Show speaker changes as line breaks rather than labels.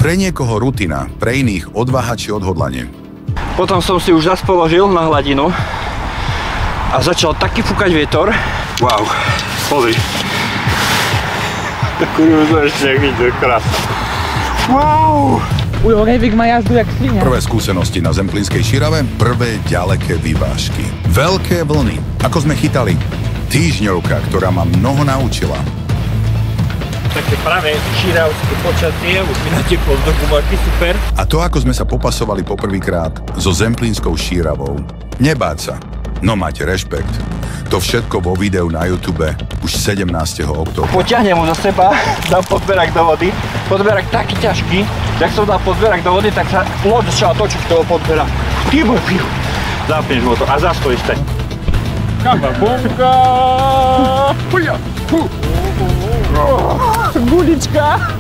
Pre niekoho rutina, pre iných odvaha či odhodlanie.
Potom som si už zas položil na hladinu a začal taký fúkať vietor. Wow, pozri. Kurva, ešte vidieť, krásne. Wow!
Ujo, Rejvik má jazdu jak svinia.
Prvé skúsenosti na Zemplínskej Šírave, prvé ďaleké vyvážky. Veľké vlny, ako sme chytali. Týždňovka, ktorá ma mnoho naučila.
Také práve šíravské počasie, už mi nateklo z dokumarky, super.
A to, ako sme sa popasovali poprvýkrát so Zemplínskou Šíravou. Nebáť sa, no máte rešpekt. To všetko vo videu na YouTube už 17. októbra.
Poťahnem ho za seba, dám podberak do vody. Podberak taký ťažký, jak som dal podberak do vody, tak sa loď začala točiť z toho podbera. Ty môj pivo. Zapneš motor a zastojíš sa. Kababonka! Gulička!